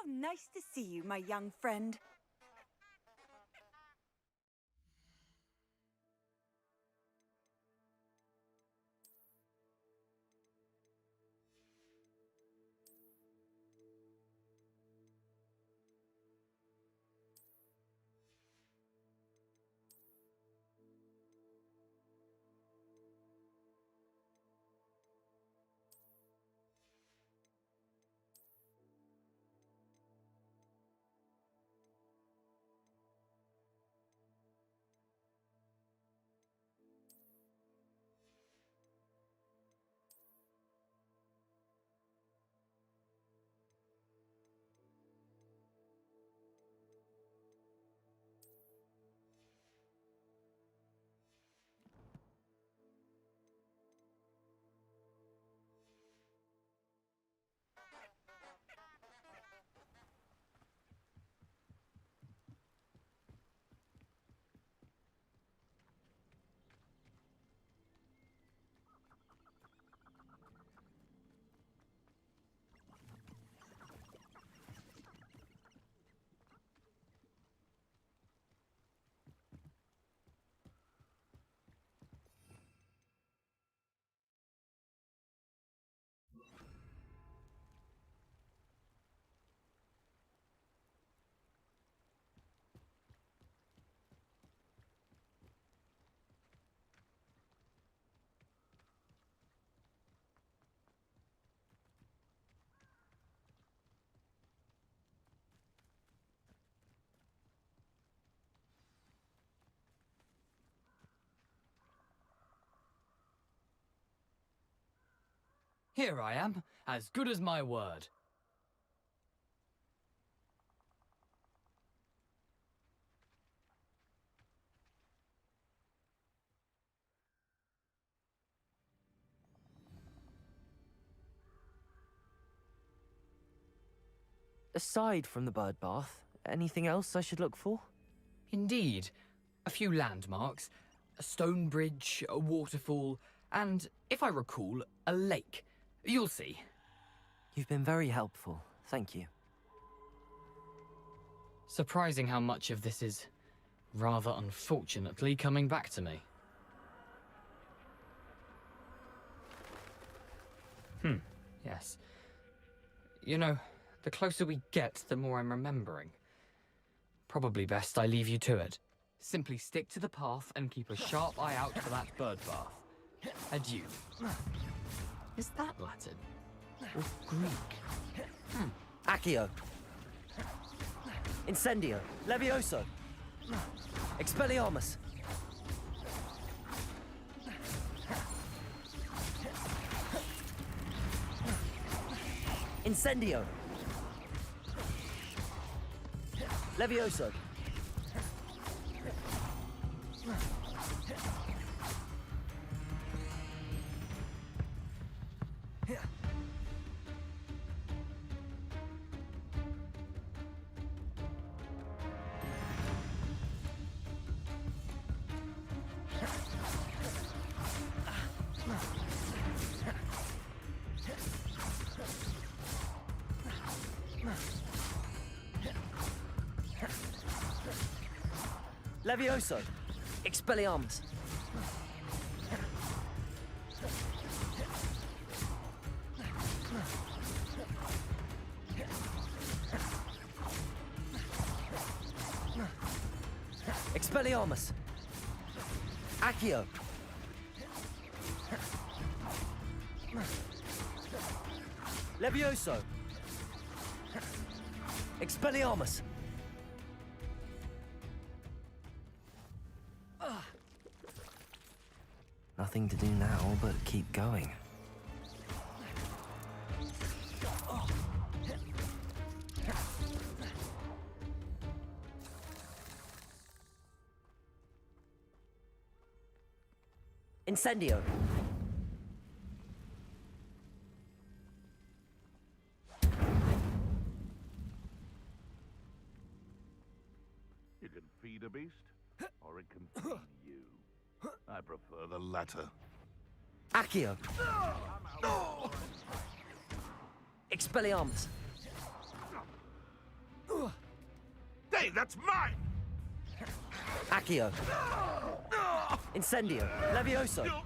How nice to see you, my young friend. Here I am, as good as my word. Aside from the bird bath, anything else I should look for? Indeed. A few landmarks, a stone bridge, a waterfall, and, if I recall, a lake. You'll see. You've been very helpful, thank you. Surprising how much of this is, rather unfortunately, coming back to me. Yes. You know, the closer we get, the more I'm remembering. Probably best I leave you to it. Simply stick to the path and keep a sharp eye out for that bird bath. Adieu. Is that Latin? Or Greek? Accio. Incendio. Levioso. Expelliarmus. Incendio. Levioso. Levioso. Expelliarmus. Expelliarmus. Accio. Levioso. Expelliarmus. Nothing to do now but keep going. Incendio. You can feed a beast, or it can feed you. I prefer the latter. Accio. Expelliarmus. That's mine! Accio. Incendio. Levioso.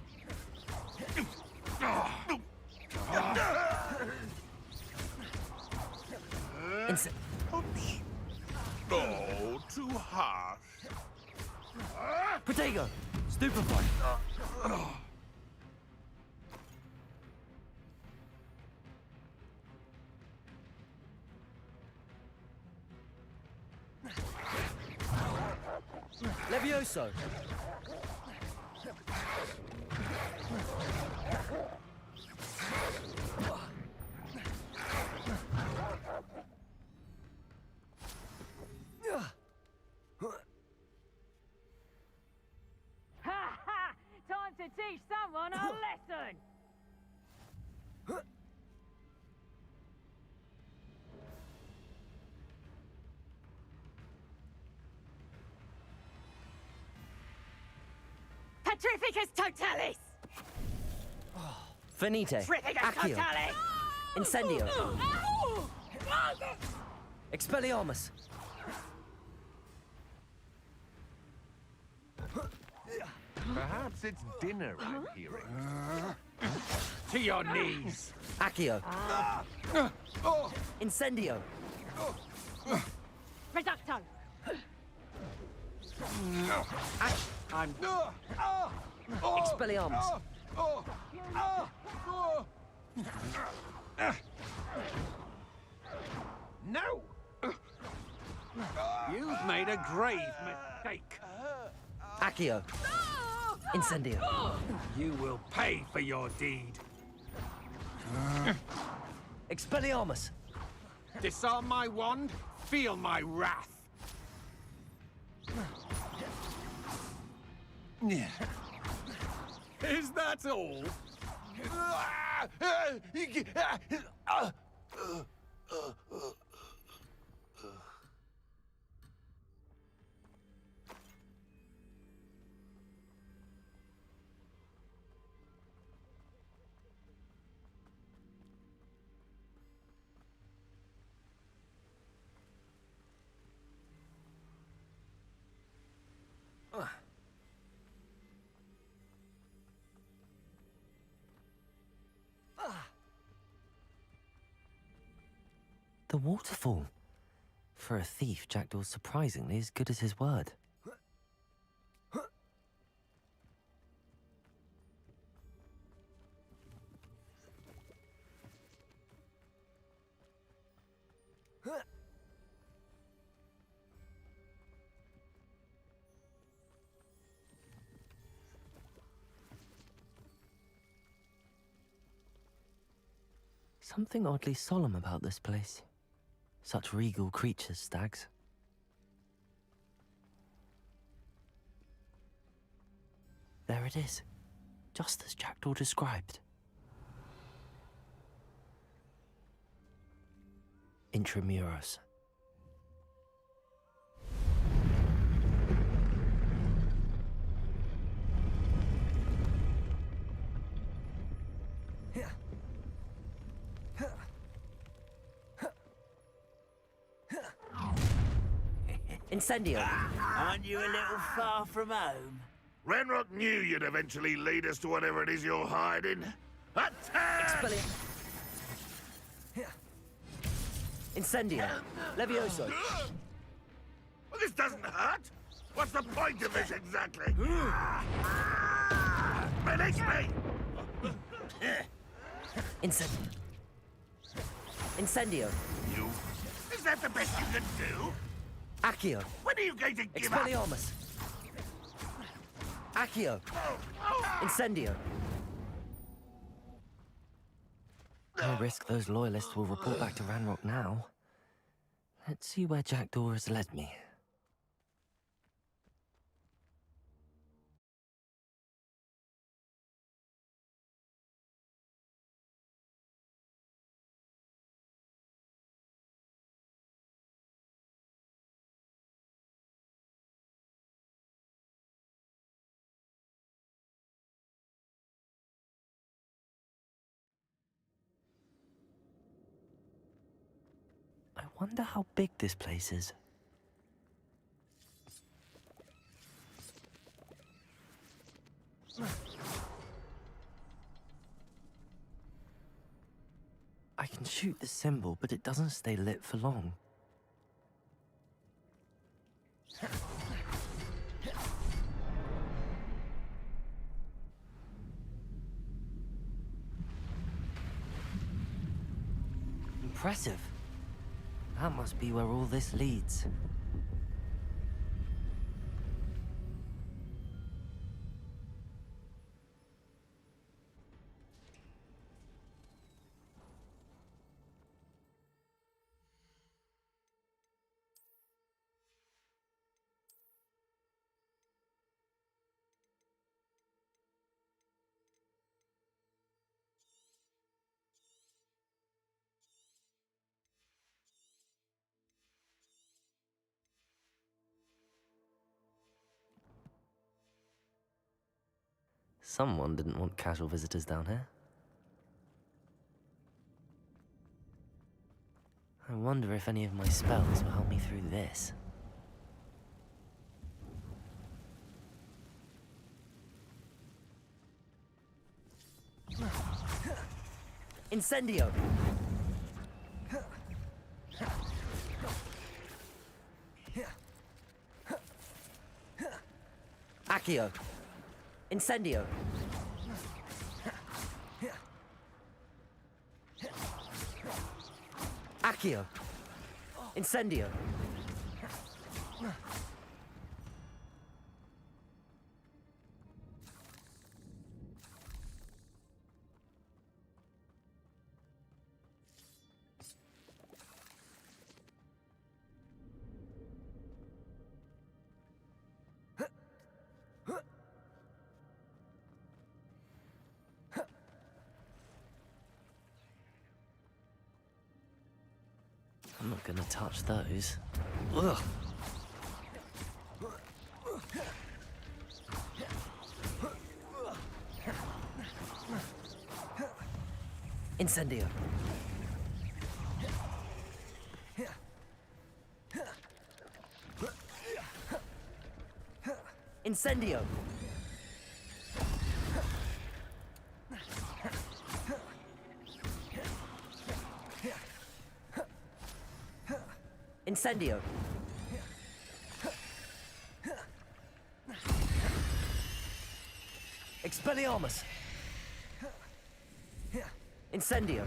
Oh, too harsh. Protego. Stupefy. Levioso. Ha ha! Time to teach someone a lesson! Petrificus totalis! Finite. Petrificus Accio. totalis! Incendio. Expelliarmus. Perhaps it's dinner I'm hearing. To your knees! Accio. Incendio. Reducto! I'm... Expelliarmus. No! You've made a grave mistake. Accio. Incendio. You will pay for your deed. Expelliarmus. Disarm my wand, feel my wrath. Is that all? The waterfall. For a thief, Jackdaw's surprisingly as good as his word. Something oddly solemn about this place. Such regal creatures, stags. There it is, just as Jackdaw described. Intramuros. Incendio. Aren't you a little far from home? Ranrock knew you'd eventually lead us to whatever it is you're hiding. Attack! Incendio. Levioso. Well, this doesn't hurt. What's the point of this exactly? Release me! Incendio. Incendio. You? Is that the best you can do? Accio. When are you going to give up? Expelliarmus. Accio. Incendio. No risk those loyalists will report back to Ranrock now. Let's see where Jackdaw has led me. I wonder how big this place is. I can shoot the symbol, but it doesn't stay lit for long. Impressive. That must be where all this leads. Someone didn't want casual visitors down here. I wonder if any of my spells will help me through this. Incendio! Accio! Incendio! Accio! Incendio! I'm not gonna touch those. Ugh. Incendio. Incendio. Incendio. Expelliarmus. Incendio.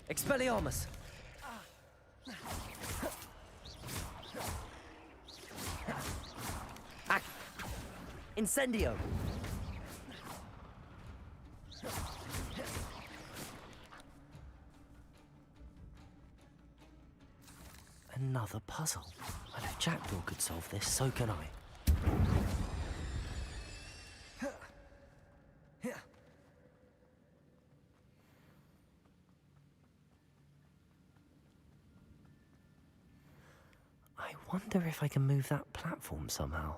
Expelliarmus! Incendio! Another puzzle. Well, if Jackdaw could solve this, so can I. I wonder if I can move that platform somehow.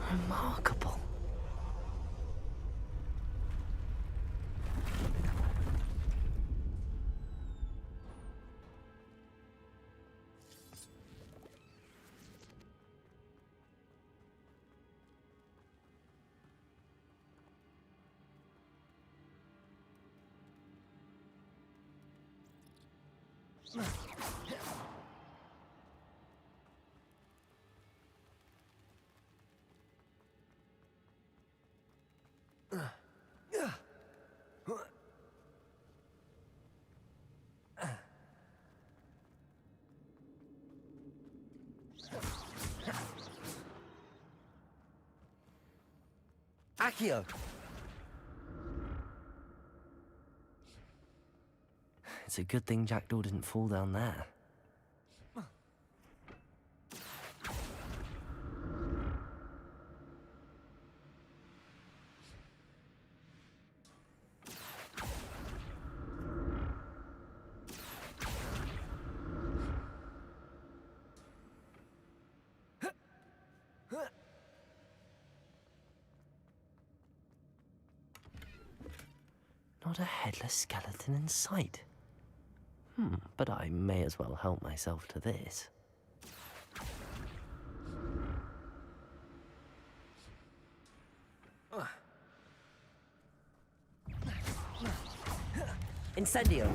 Remarkable. Accio! It's a good thing Jackdaw didn't fall down there. Not a headless skeleton in sight. But I may as well help myself to this. Incendio!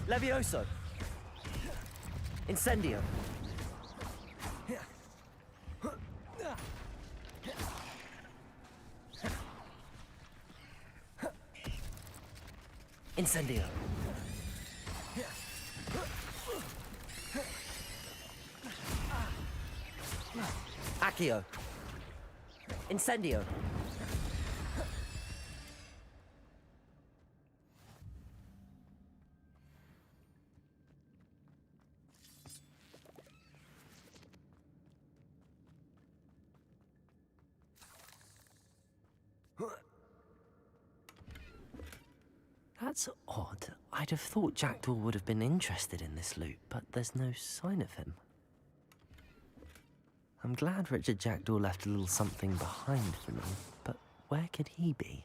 Levioso! Incendio! Incendio! Accio! Incendio! That's odd. I'd have thought Jackdaw would have been interested in this loot, but there's no sign of him. I'm glad Richard Jackdaw left a little something behind for me, but where could he be?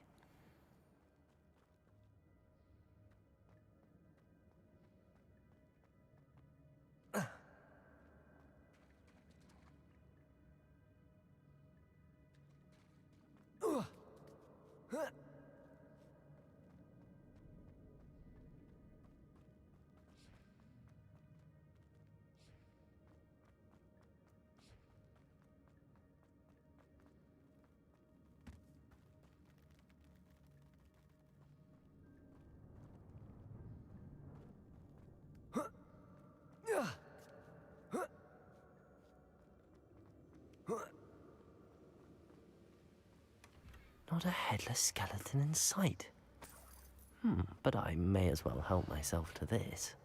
Not a headless skeleton in sight. But I may as well help myself to this.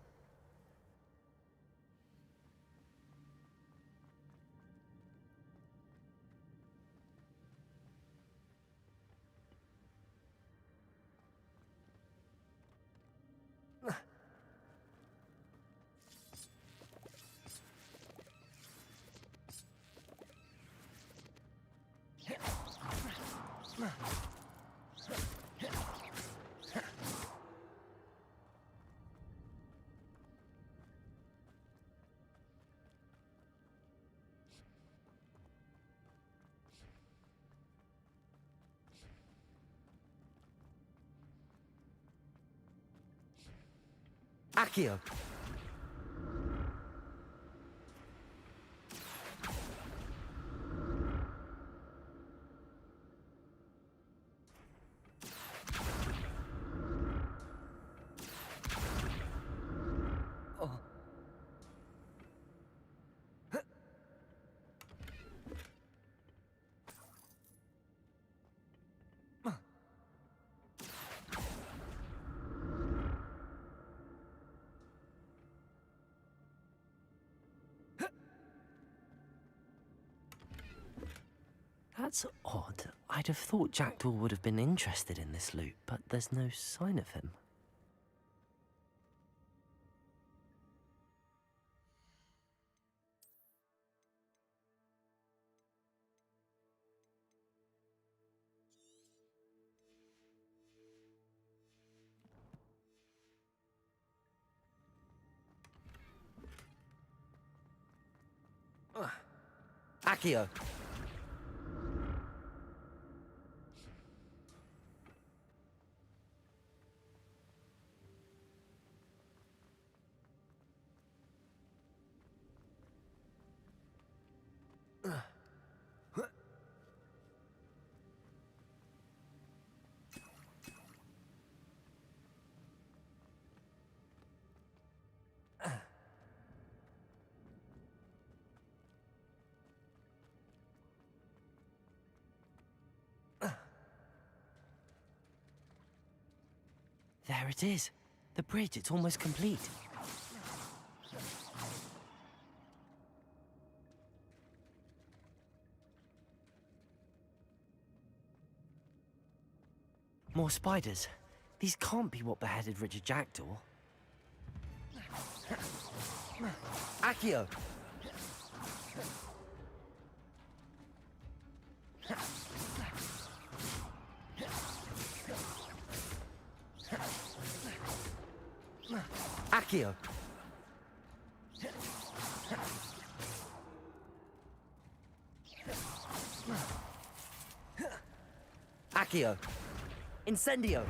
Accio! That's odd. I'd have thought Jackdaw would have been interested in this loot, but there's no sign of him. Accio! There it is. The bridge, it's almost complete. More spiders. These can't be what beheaded Richard Jackdaw. Accio! Accio! Accio! Incendio!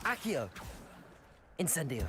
Accio! Incendio!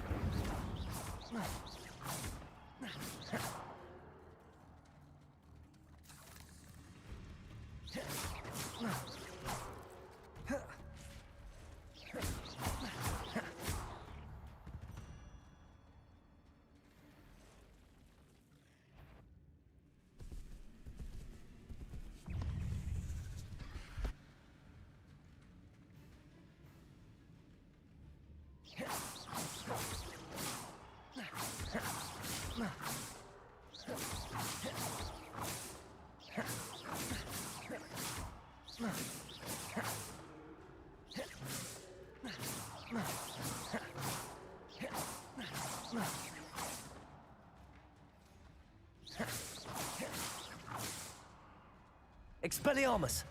Expelliarmus!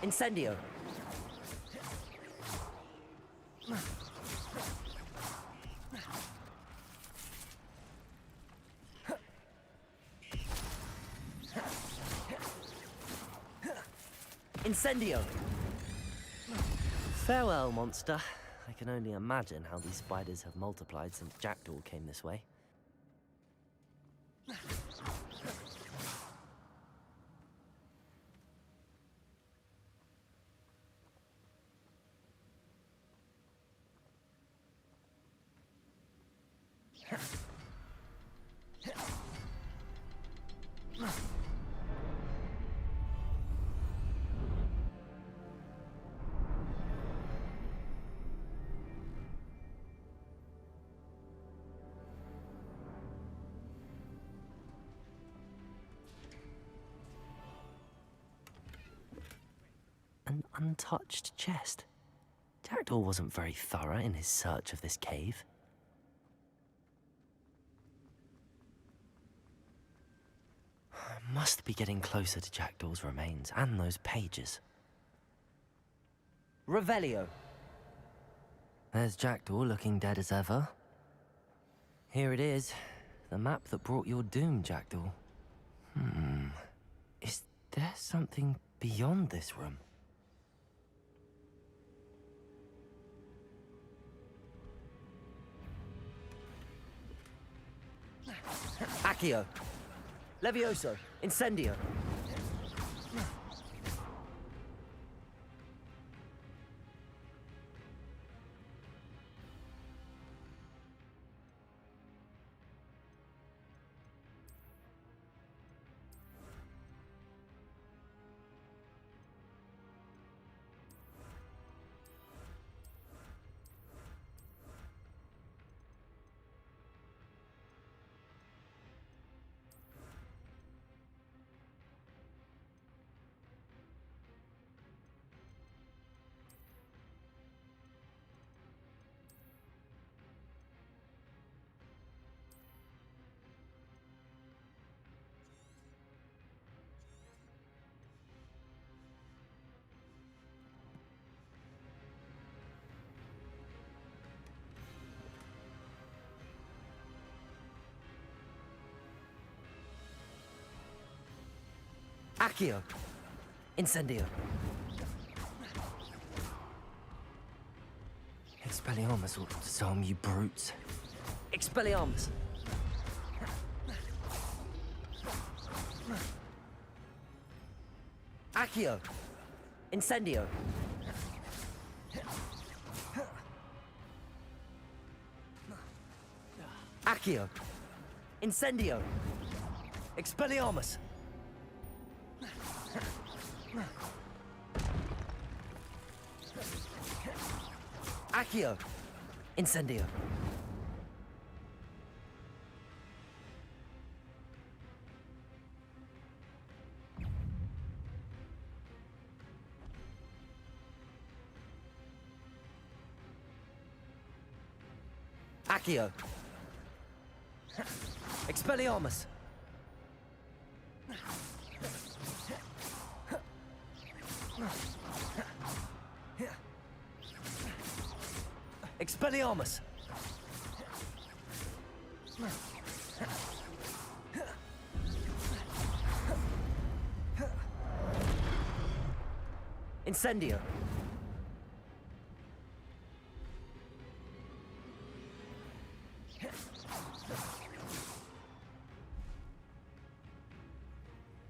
Incendio. Incendio. Farewell, monster. I can only imagine how these spiders have multiplied since Jackdaw came this way. An untouched chest. Jackdaw wasn't very thorough in his search of this cave. I must be getting closer to Jackdaw's remains and those pages. Revelio. There's Jackdaw looking dead as ever. Here it is, the map that brought your doom, Jackdaw. Is there something beyond this room? Accio. Levioso. Incendio. Accio. Incendio. Expelliarmus or some, you brutes. Expelliarmus. Accio. Incendio. Accio. Incendio. Expelliarmus. Accio. Incendio. Accio. Expelliarmus. Expelliarmus. Incendio.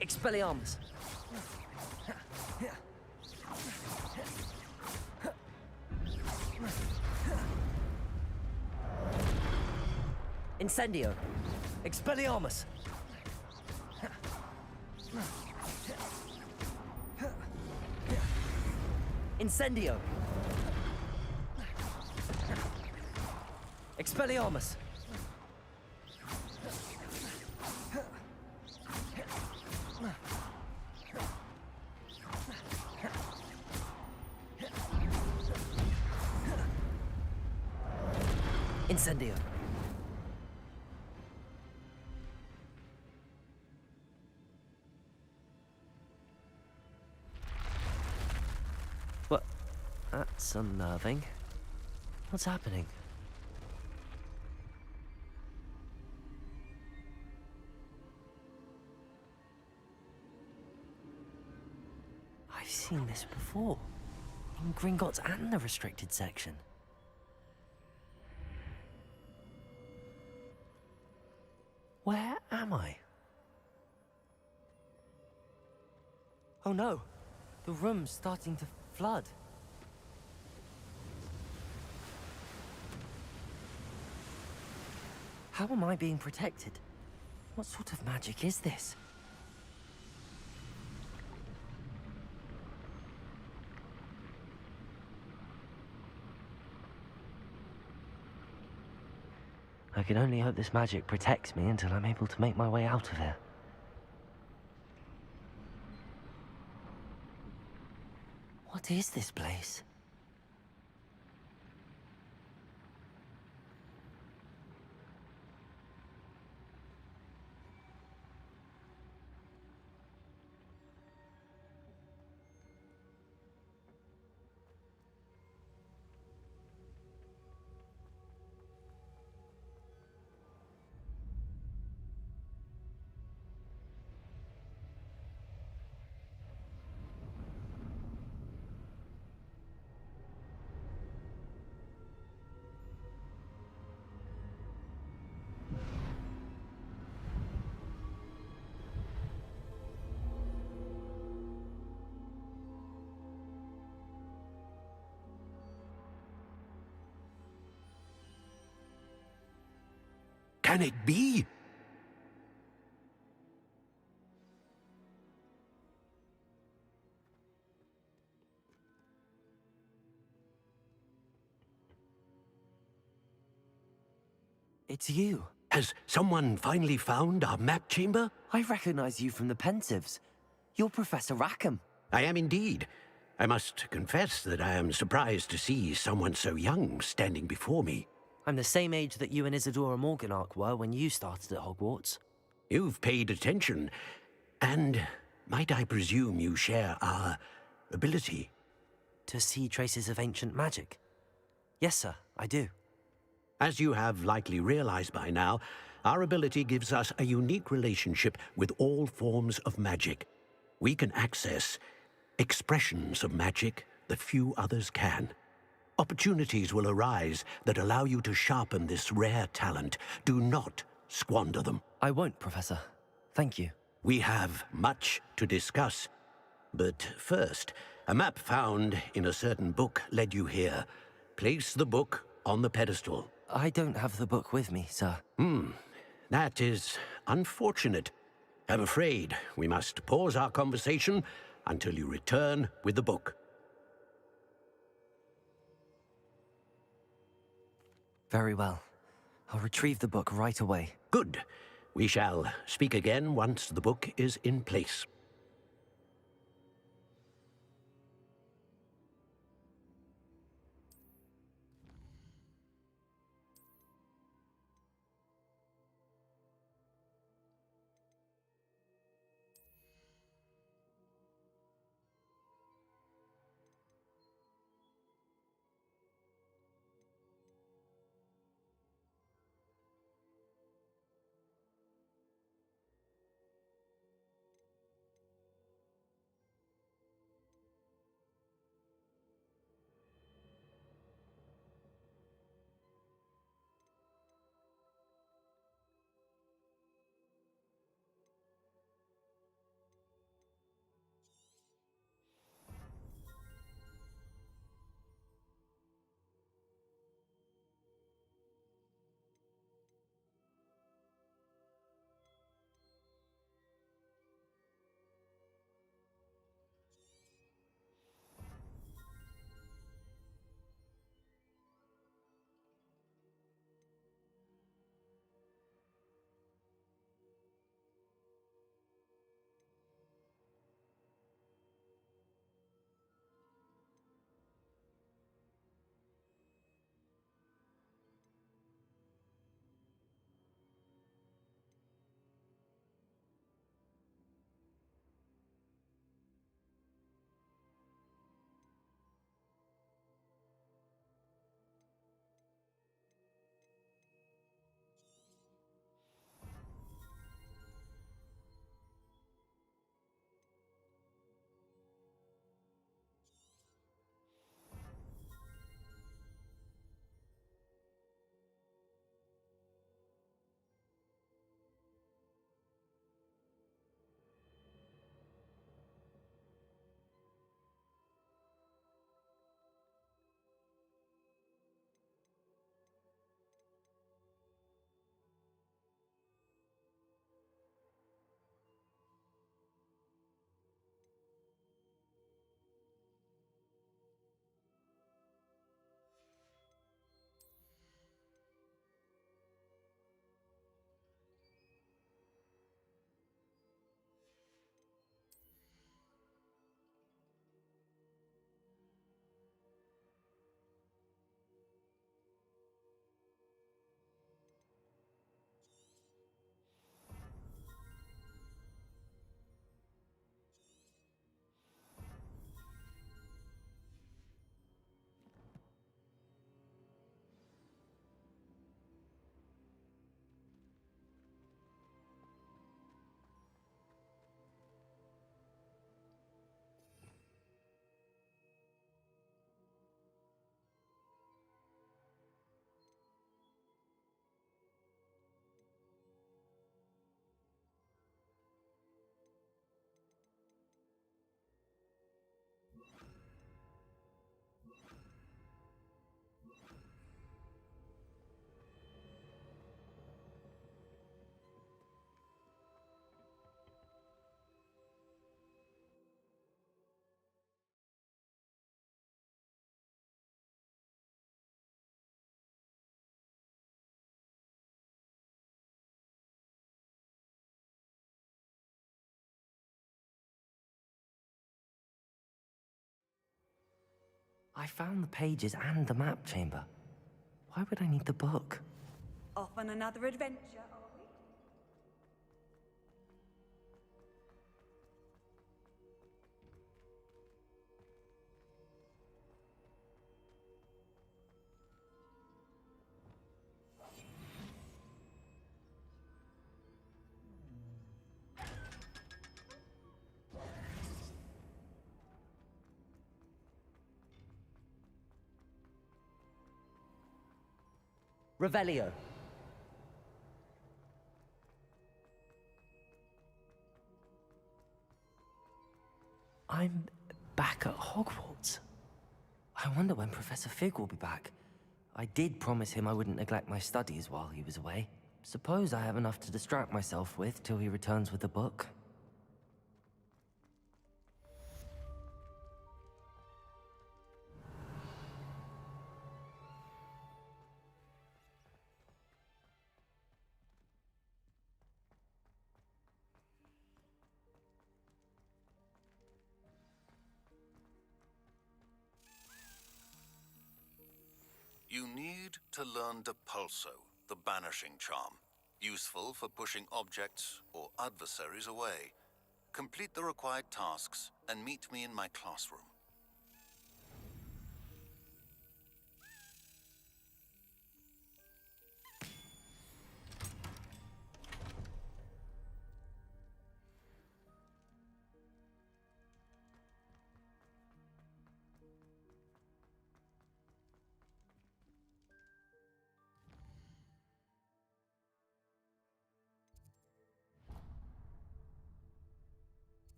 Expelliarmus. Incendio. Expelliarmus. Incendio. Expelliarmus. Incendio. What? That's unnerving. What's happening? I've seen this before. In Gringotts and the restricted section. Where am I? Oh no! The room's starting to flood. How am I being protected? What sort of magic is this? I can only hope this magic protects me until I'm able to make my way out of here. What is this place? Can it be? It's you. Has someone finally found our map chamber? I recognize you from the Pensieves. You're Professor Rackham. I am indeed. I must confess that I am surprised to see someone so young standing before me. I'm the same age that you and Isadora Morganach were when you started at Hogwarts. You've paid attention, and might I presume you share our ability? To see traces of ancient magic? Yes, sir, I do. As you have likely realized by now, our ability gives us a unique relationship with all forms of magic. We can access expressions of magic that few others can. Opportunities will arise that allow you to sharpen this rare talent. Do not squander them. I won't, Professor. Thank you. We have much to discuss. But first, a map found in a certain book led you here. Place the book on the pedestal. I don't have the book with me, sir. That is unfortunate. I'm afraid we must pause our conversation until you return with the book. Very well. I'll retrieve the book right away. Good. We shall speak again once the book is in place. I found the pages and the map chamber. Why would I need the book? Off on another adventure, are we? Revelio. I'm back at Hogwarts. I wonder when Professor Fig will be back. I did promise him I wouldn't neglect my studies while he was away. Suppose I have enough to distract myself with till he returns with the book. You need to learn Depulso, the banishing charm. Useful for pushing objects or adversaries away. Complete the required tasks and meet me in my classroom.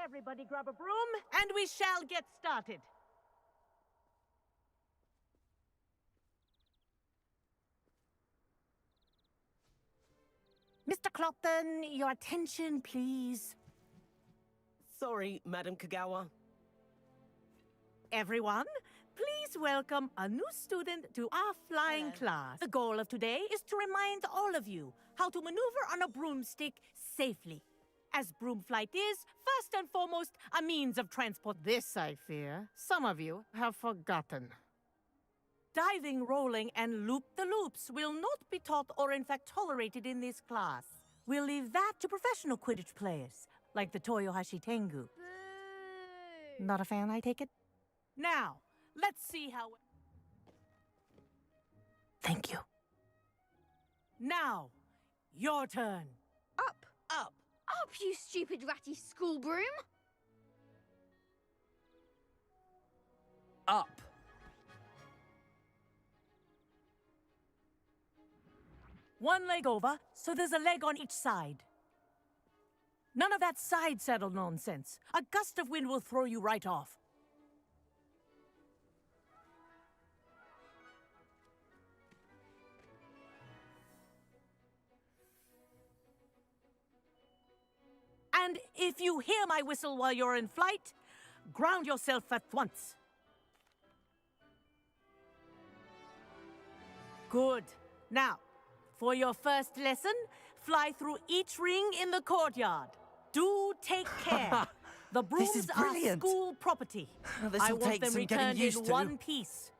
Everybody grab a broom, and we shall get started. Mr. Clopton, your attention, please. Sorry, Madam Kagawa. Everyone, please welcome a new student to our flying class. The goal of today is to remind all of you how to maneuver on a broomstick safely. As broom flight is, first and foremost, a means of transport. This, I fear, some of you have forgotten. Diving, rolling, and loop-the-loops will not be taught or in fact tolerated in this class. We'll leave that to professional Quidditch players, like the Toyohashi Tengu. Boo! Not a fan, I take it? Now, let's see how... Thank you. Now, your turn. Up! Up! Up, you stupid ratty school broom! Up! One leg over, so there's a leg on each side. None of that side saddle nonsense. A gust of wind will throw you right off. And if you hear my whistle while you're in flight, ground yourself at once. Good. Now, for your first lesson, fly through each ring in the courtyard. Do take care. The brooms is are brilliant. school property. This'll I want take them some getting returned in used to. one piece.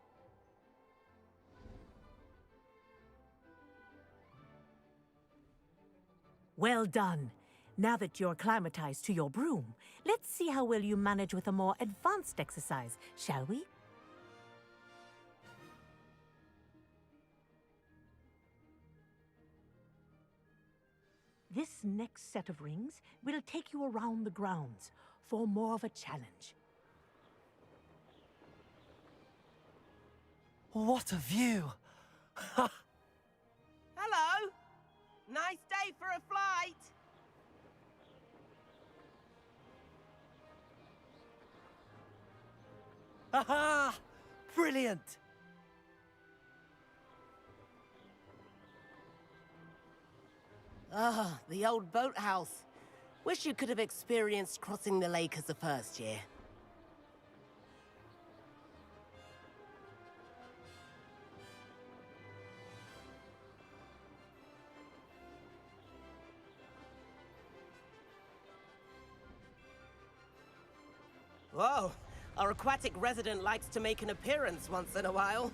Well done. Now that you're acclimatized to your broom, let's see how well you manage with a more advanced exercise, shall we? This next set of rings will take you around the grounds for more of a challenge. What a view! Hello! Nice day for a flight! Aha! Brilliant! Ah, the old boathouse. Wish you could have experienced crossing the lake as a first year. Whoa, our aquatic resident likes to make an appearance once in a while.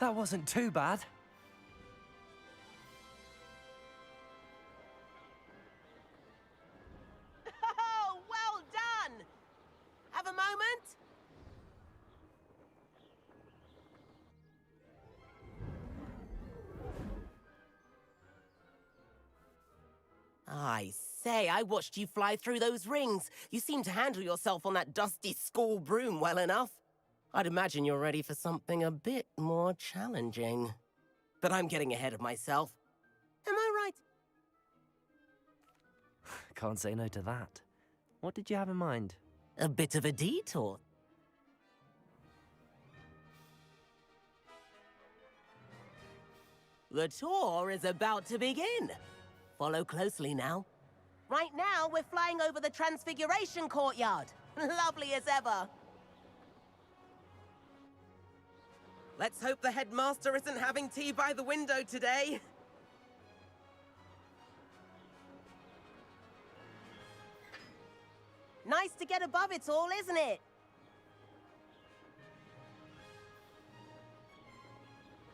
That wasn't too bad. Oh, well done! Have a moment? I say, I watched you fly through those rings. You seem to handle yourself on that dusty school broom well enough. I'd imagine you're ready for something a bit more challenging. But I'm getting ahead of myself. Am I right? Can't say no to that. What did you have in mind? A bit of a detour. The tour is about to begin. Follow closely now. Right now, we're flying over the Transfiguration Courtyard. Lovely as ever. Let's hope the headmaster isn't having tea by the window today. Nice to get above it all, isn't it?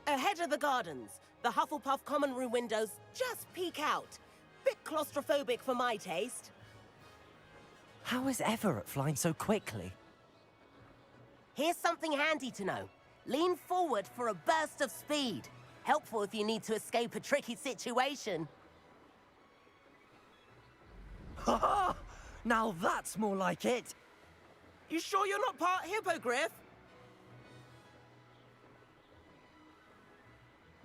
Ahead of the gardens, the Hufflepuff common room windows just peek out. Bit claustrophobic for my taste. How is Everett flying so quickly? Here's something handy to know. Lean forward for a burst of speed. Helpful if you need to escape a tricky situation. Ha ha! Now that's more like it! You sure you're not part hippogriff?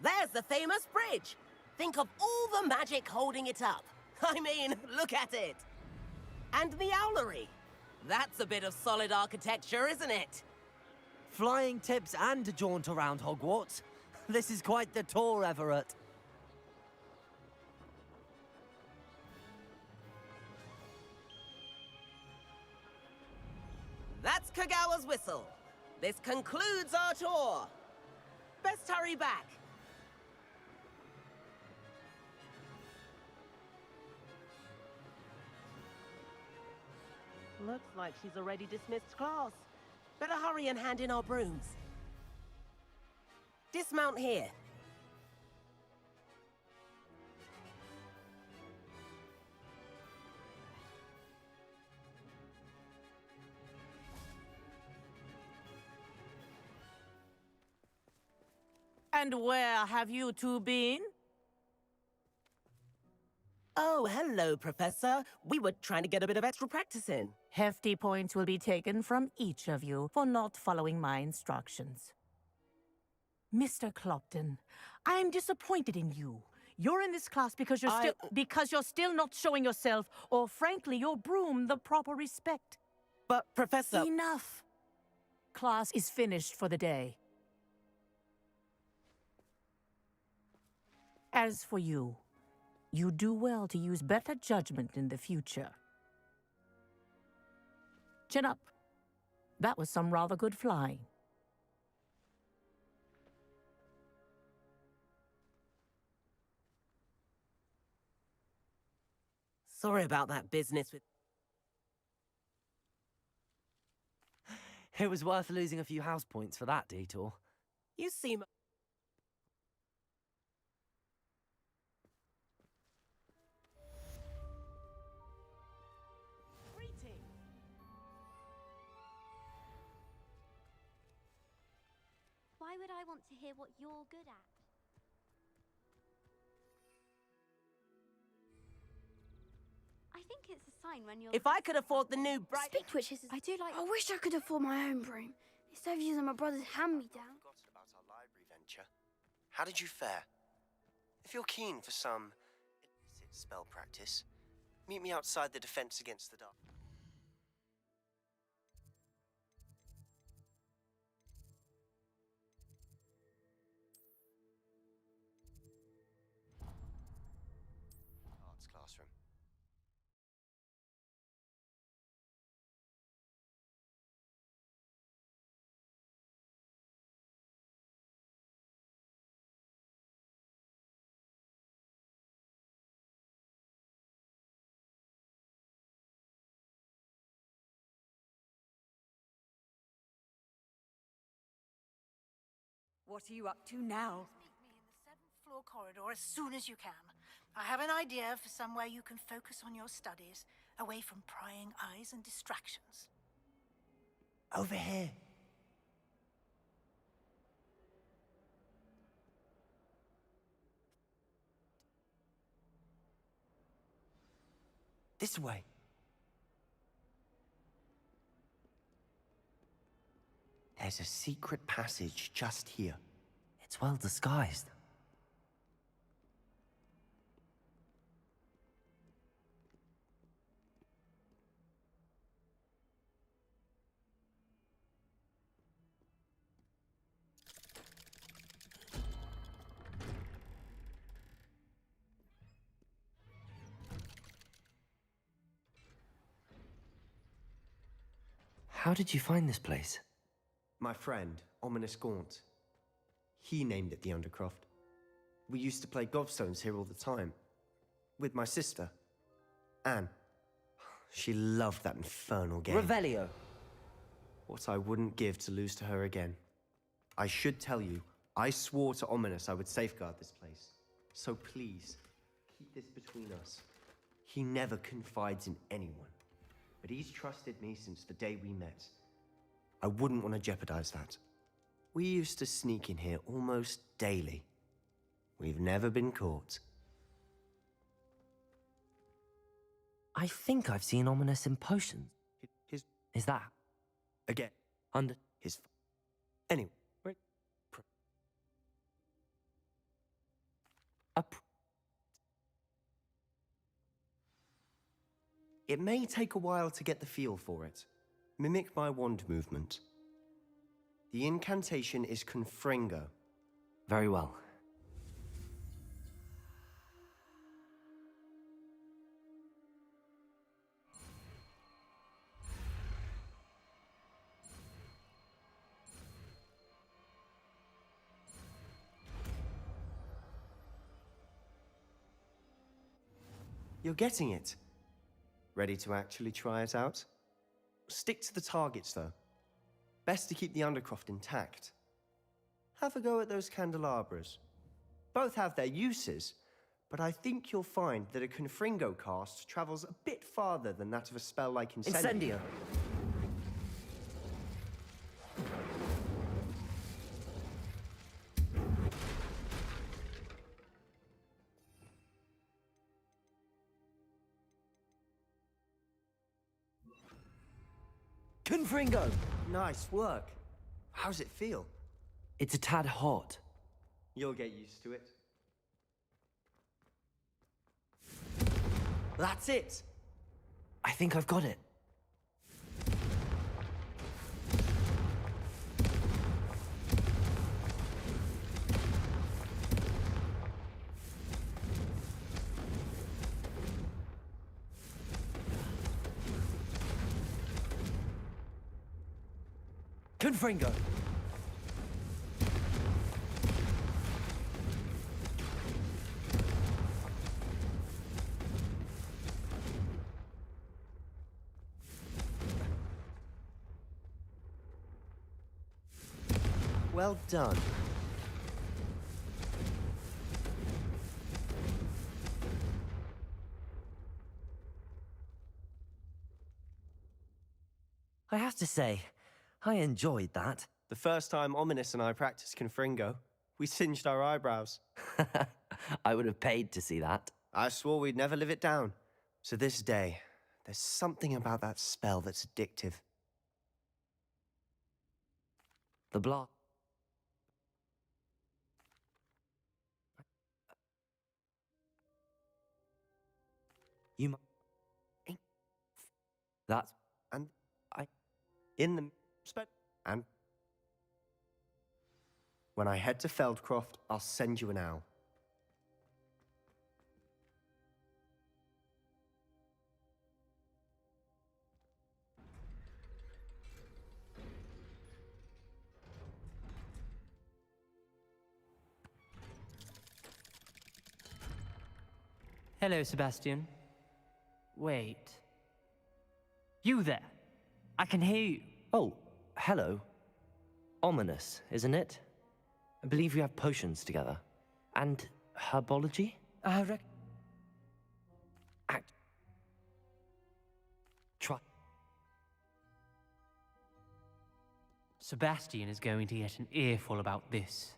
There's the famous bridge. Think of all the magic holding it up. I mean, look at it. And the owlery. That's a bit of solid architecture, isn't it? Flying tips and a jaunt around Hogwarts. This is quite the tour, Everett. That's Kagawa's whistle. This concludes our tour. Best hurry back. Looks like she's already dismissed class. Better hurry and hand in our brooms. Dismount here. And where have you two been? Oh, hello, Professor. We were trying to get a bit of extra practice in. Hefty points will be taken from each of you for not following my instructions. Mr. Clopton, I'm disappointed in you. You're in this class because you're still not showing yourself, or frankly, your broom, the proper respect. But, Professor... Enough. Class is finished for the day. As for you, you do well to use better judgment in the future. Chin up. That was some rather good flying. Sorry about that business with... It was worth losing a few house points for that detour. You seem... Why would I want to hear what you're good at? I think it's a sign when you're... If I could afford the new bright... Speak twitches. I do like... I wish I could afford my own broom. Instead of using my brother's hand-me-down. Forgotten about our library venture. How did you fare? If you're keen for some illicit spell practice, meet me outside the Defense Against the Dark. Arts classroom. What are you up to now? Meet me in the 7th floor corridor as soon as you can. I have an idea for somewhere you can focus on your studies, away from prying eyes and distractions. Over here. This way. There's a secret passage just here. It's well disguised. How did you find this place? My friend, Ominous Gaunt. He named it the Undercroft. We used to play gobstones here all the time. With my sister, Anne. She loved that infernal game. Revelio. What I wouldn't give to lose to her again. I should tell you, I swore to Ominous I would safeguard this place. So please, keep this between us. He never confides in anyone. But he's trusted me since the day we met. I wouldn't want to jeopardize that. We used to sneak in here almost daily. We've never been caught. I think I've seen Ominous in potions. Is that? Again. Under... His... Anyway. It may take a while to get the feel for it. Mimic my wand movement. The incantation is Confringo. Very well. You're getting it. Ready to actually try it out? Stick to the targets, though. Best to keep the Undercroft intact. Have a go at those candelabras. Both have their uses, but I think you'll find that a Confringo cast travels a bit farther than that of a spell like Incendio. Incendio. Confringo! Nice work. How's it feel? It's a tad hot. You'll get used to it. That's it! I think I've got it. Confringo! Well done. I have to say, I enjoyed that. The first time Ominous and I practiced Confringo, we singed our eyebrows. I would have paid to see that. I swore we'd never live it down. To this day, there's something about that spell that's addictive. The block. You might... That's... And in the... And... When I head to Feldcroft, I'll send you an owl. Hello, Sebastian. Wait. You there? I can hear you. Oh, hello. Ominous, isn't it? I believe we have potions together. And herbology? Try. Sebastian is going to get an earful about this.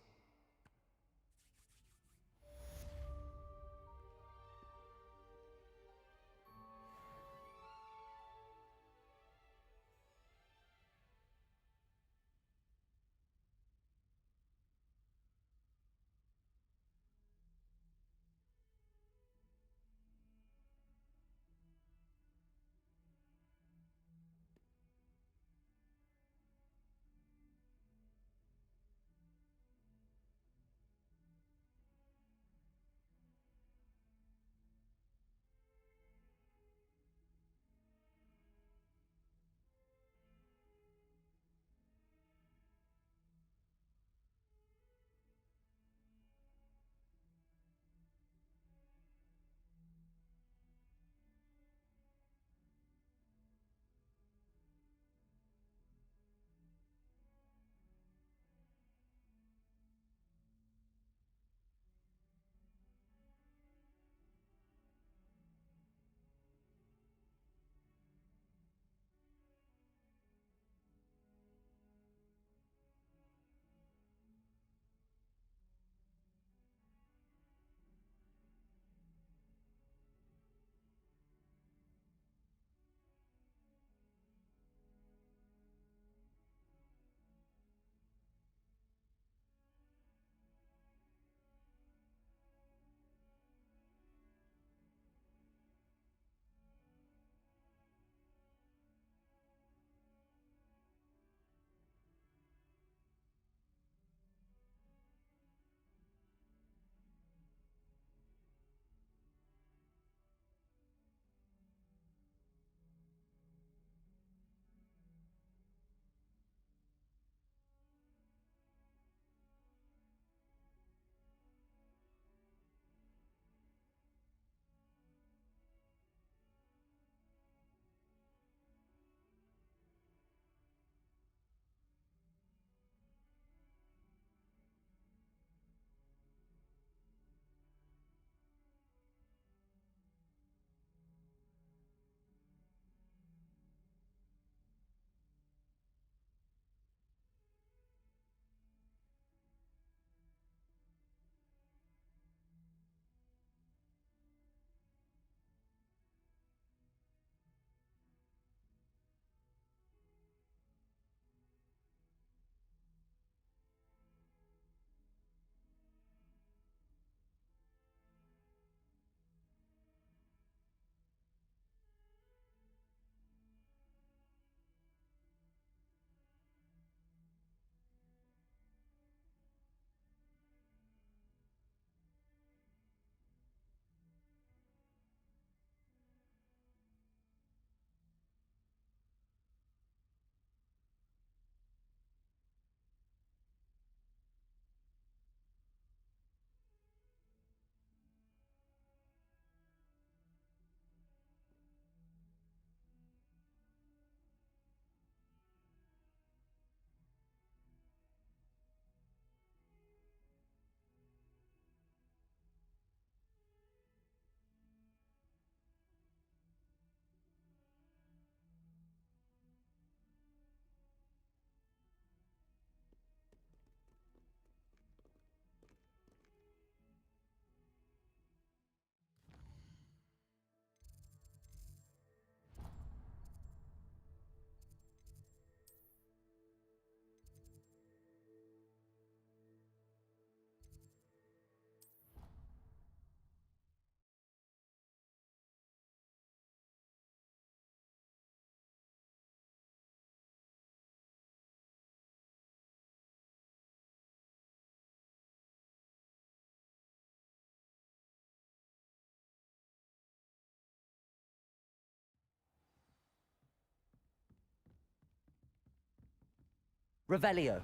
Revelio.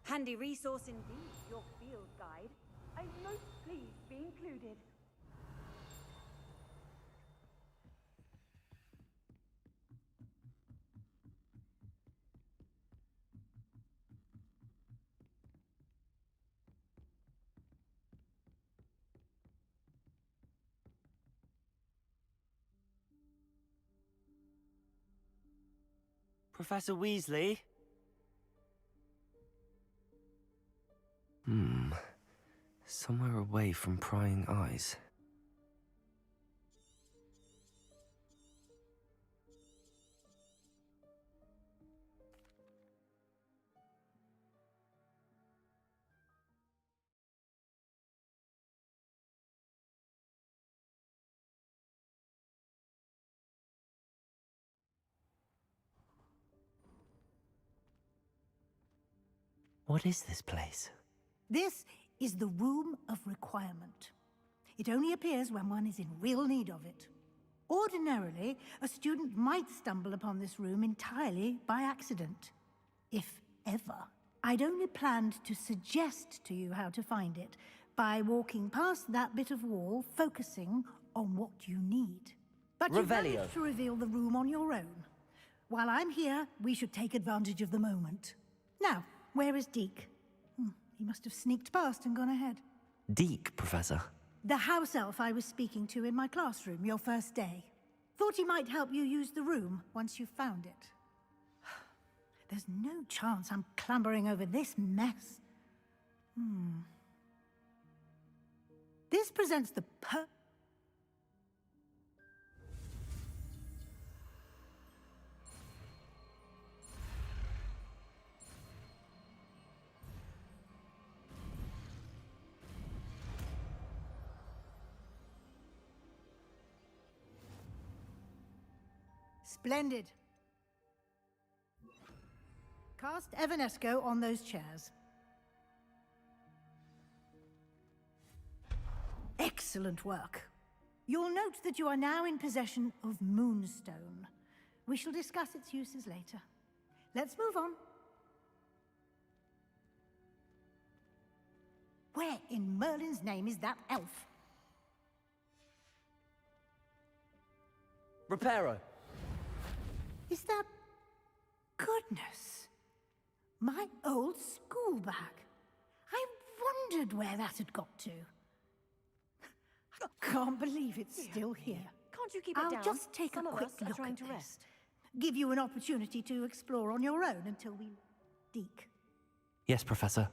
Handy resource indeed, your field guide. I'm most pleased to be included. Professor Weasley? Somewhere away from prying eyes. What is this place? This is the Room of Requirement. It only appears when one is in real need of it. Ordinarily, a student might stumble upon this room entirely by accident. If ever. I'd only planned to suggest to you how to find it by walking past that bit of wall, focusing on what you need. But you managed to reveal the room on your own. While I'm here, we should take advantage of the moment. Now, where is Deke? He must have sneaked past and gone ahead. Deke, Professor. The house elf I was speaking to in my classroom your first day. Thought he might help you use the room once you found it. There's no chance I'm clambering over this mess. This presents the Splendid. Cast Evanesco on those chairs. Excellent work. You'll note that you are now in possession of Moonstone. We shall discuss its uses later. Let's move on. Where in Merlin's name is that elf? Reparo. Is that... Goodness. My old school bag. I wondered where that had got to. I can't believe it's still here. Can't you keep it down? I'll just take Some a of quick us are look trying at to this. rest. Give you an opportunity to explore on your own until we... Deke. Yes, Professor.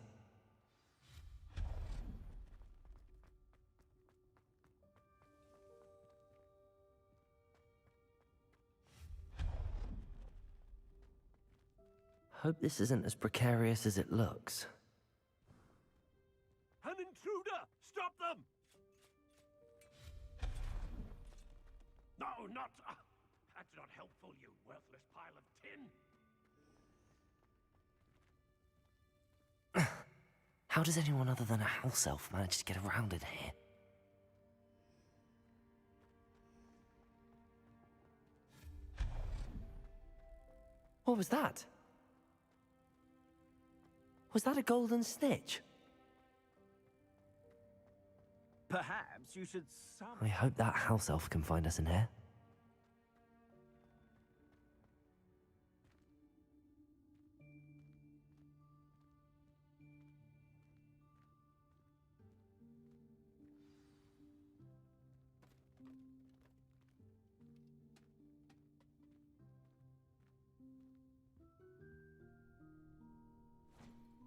Hope this isn't as precarious as it looks. An intruder! Stop them! No, not... that's not helpful, you worthless pile of tin. How does anyone other than a house elf manage to get around in here? What was that? Was that a golden snitch? Perhaps you should I hope that house elf can find us in here.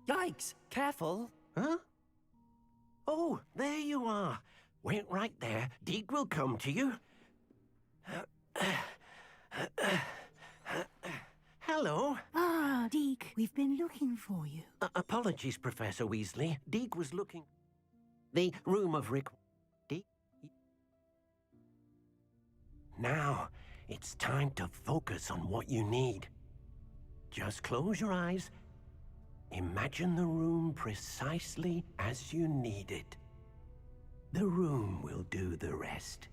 Yikes! Careful! Huh? Oh, there you are. Wait right there. Deke will come to you. Hello. Ah, Deke, we've been looking for you. Apologies, Professor Weasley. Deke was looking... The room of Deke? Now, it's time to focus on what you need. Just close your eyes. Imagine the room precisely as you need it. The room will do the rest.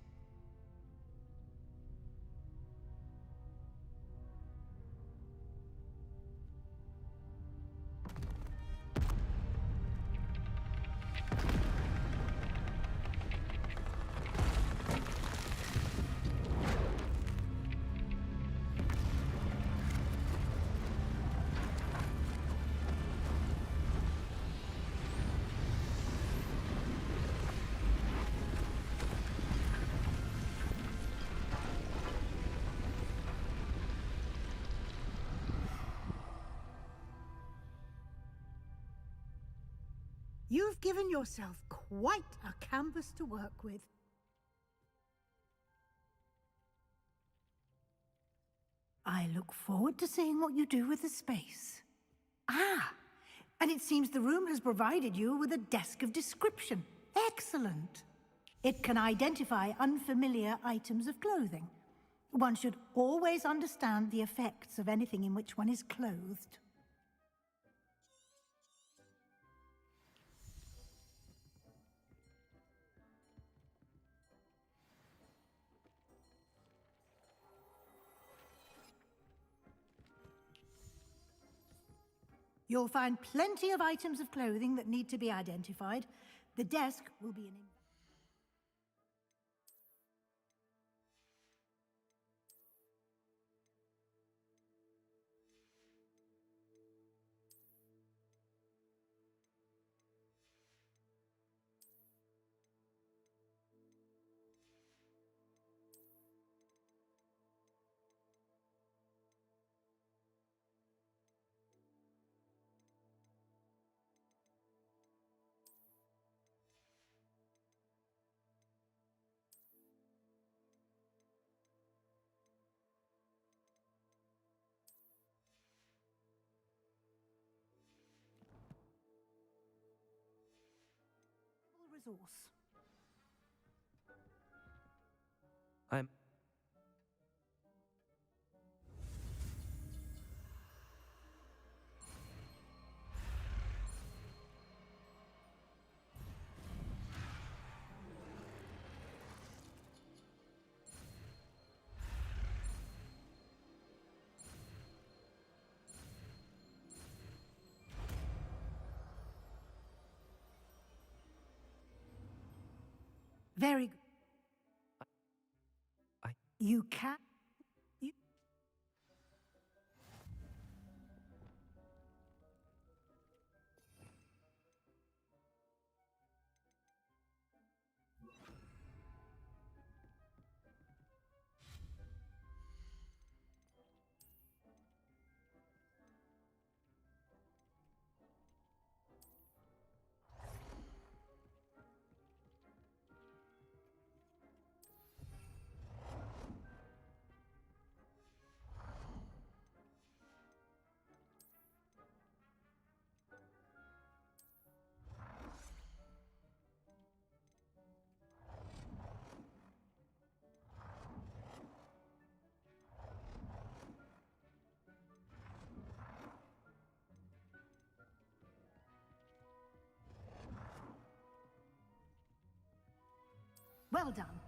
You've given yourself quite a canvas to work with. I look forward to seeing what you do with the space. Ah, and it seems the room has provided you with a desk of description. Excellent. It can identify unfamiliar items of clothing. One should always understand the effects of anything in which one is clothed. You'll find plenty of items of clothing that need to be identified. The desk will be an... resource. I'm... Very good. You can... Well done.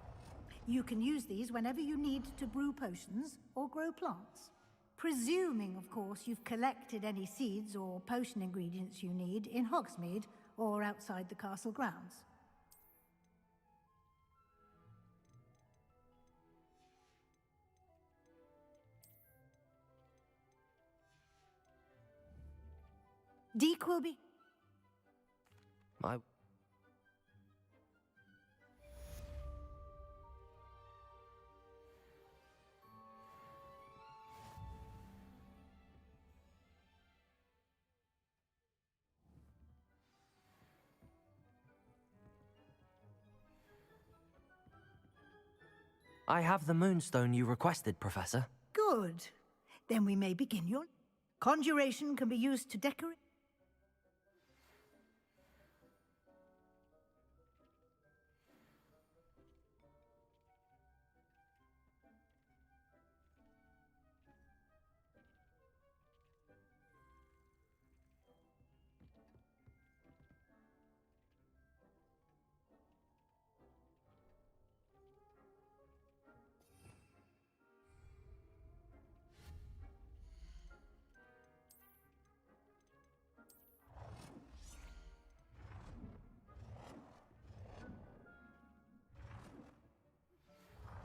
You can use these whenever you need to brew potions or grow plants. Presuming, of course, you've collected any seeds or potion ingredients you need in Hogsmeade or outside the castle grounds. Deke will be... I have the moonstone you requested, Professor. Good. Then we may begin your... Conjuration can be used to decorate...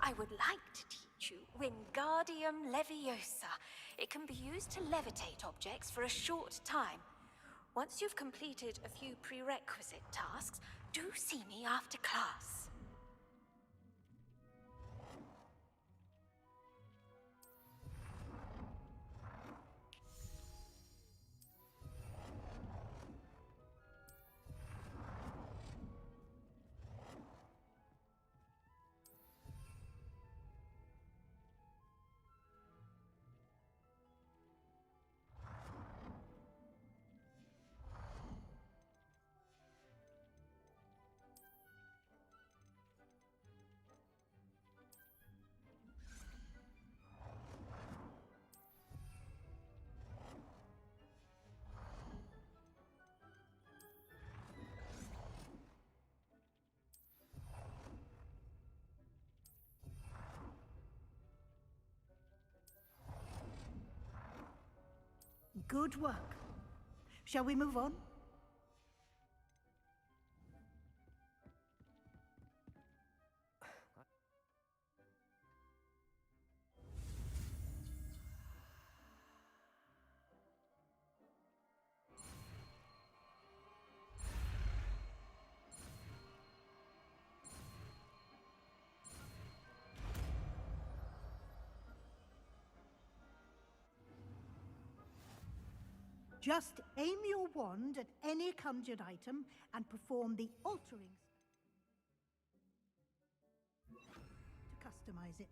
I would like to teach you Wingardium Leviosa. It can be used to levitate objects for a short time. Once you've completed a few prerequisite tasks, do see me after class. Good work. Shall we move on? Just aim your wand at any conjured item and perform the altering to customize it.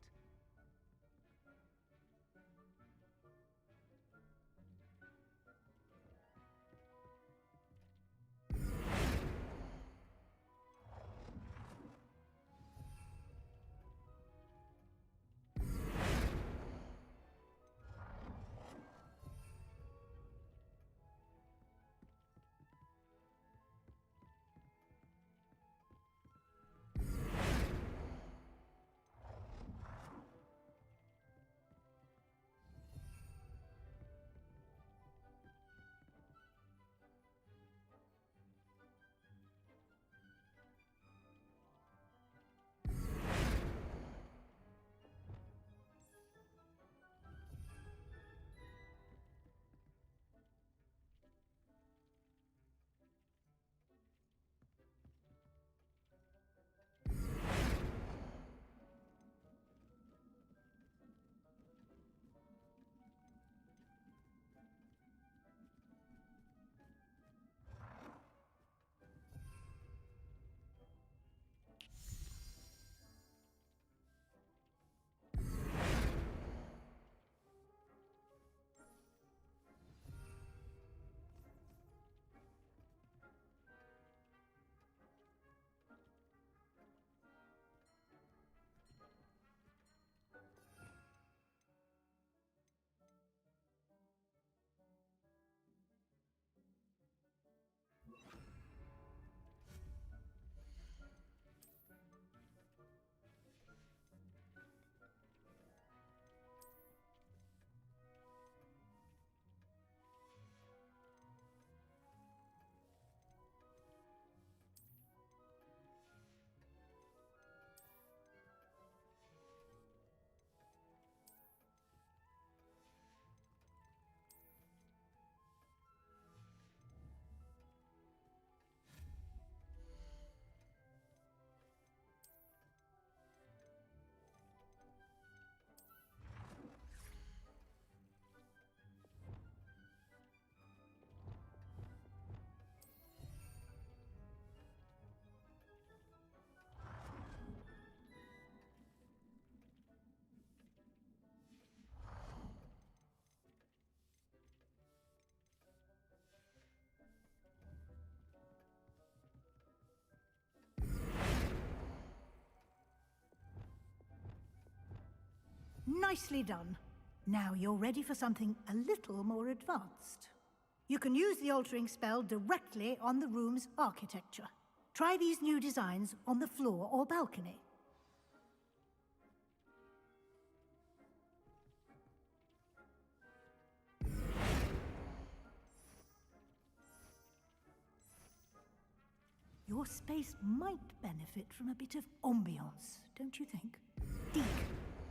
Nicely done. Now you're ready for something a little more advanced. You can use the altering spell directly on the room's architecture. Try these new designs on the floor or balcony. Your space might benefit from a bit of ambiance, don't you think? Deke,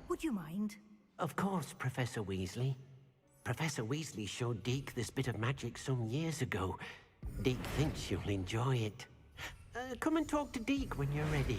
would you mind? Of course, Professor Weasley. Professor Weasley showed Deke this bit of magic some years ago. Deke thinks you'll enjoy it. Come and talk to Deke when you're ready.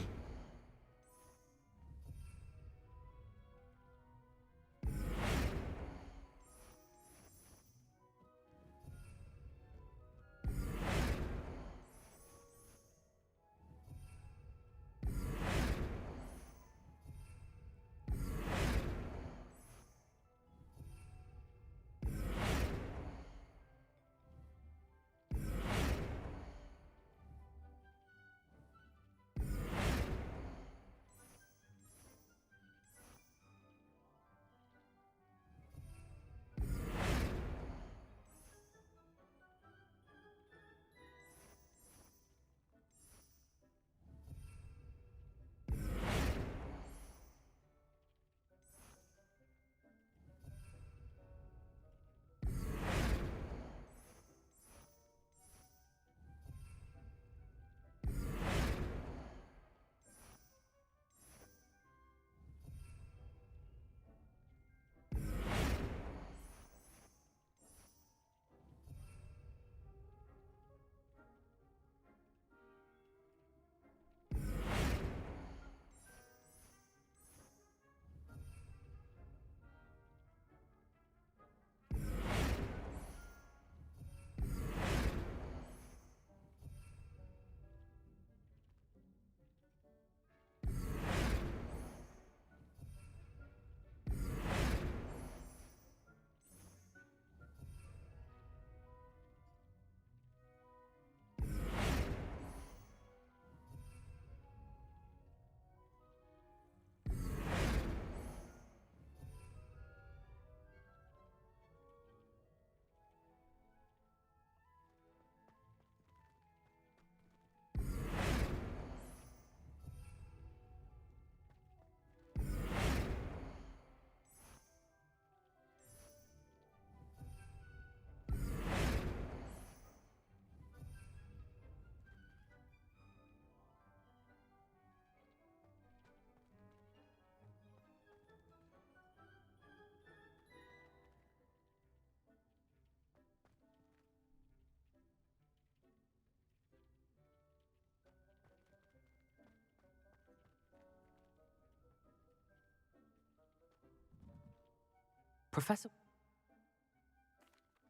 Professor...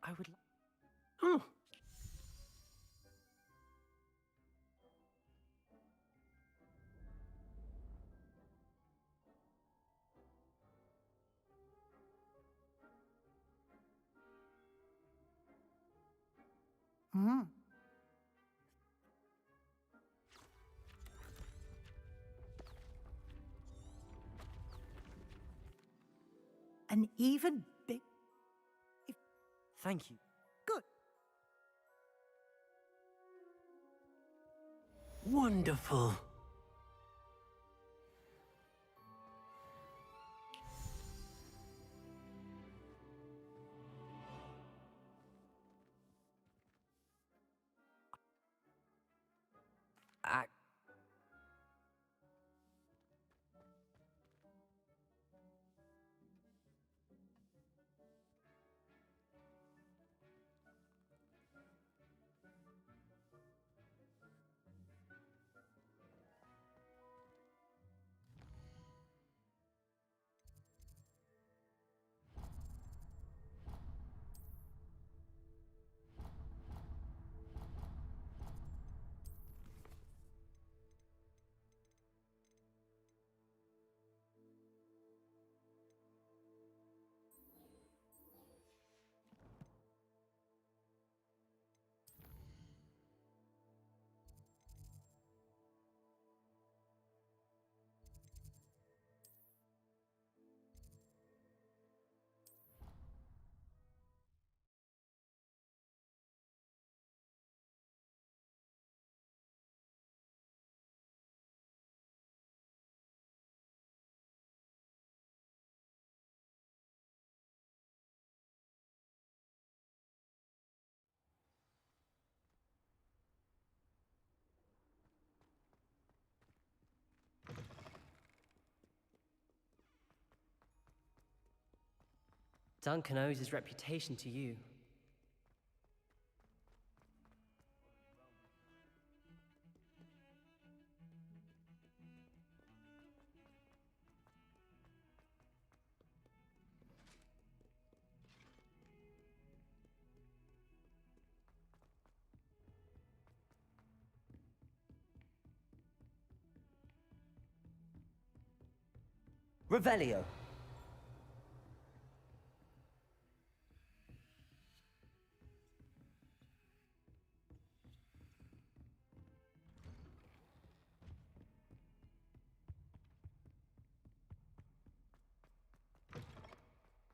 I would... Oh. Hmm. An even big... Thank you. Good. Wonderful. Duncan owes his reputation to you. Revelio.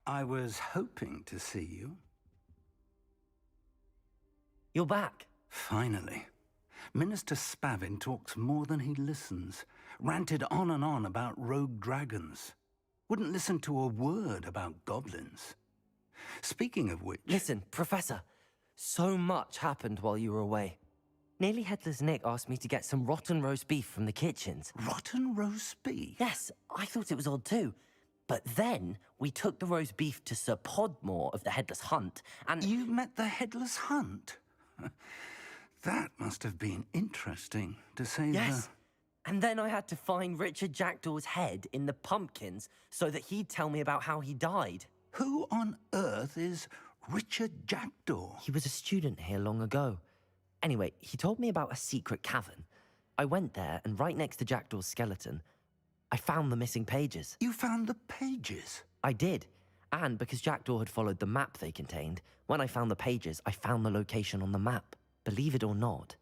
I was hoping to see you. You're back. Finally. Minister Spavin talks more than he listens. Ranted on and on about rogue dragons. Wouldn't listen to a word about goblins. Speaking of which... Listen, Professor. So much happened while you were away. Nearly Headless Nick asked me to get some rotten roast beef from the kitchens. Rotten roast beef? Yes, I thought it was odd too. But then we took the roast beef to Sir Podmore of the Headless Hunt, and... You met the Headless Hunt? That must have been interesting, to say Yes. And then I had to find Richard Jackdaw's head in the pumpkins so that he'd tell me about how he died. Who on earth is Richard Jackdaw? He was a student here long ago. Anyway, he told me about a secret cavern. I went there, and right next to Jackdaw's skeleton, I found the missing pages. You found the pages? I did. And because Jackdaw had followed the map they contained, when I found the pages, I found the location on the map. Believe it or not,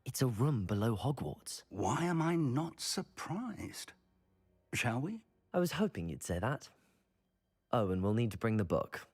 it's a room below Hogwarts. Why am I not surprised? Shall we? I was hoping you'd say that. Oh, and we'll need to bring the book.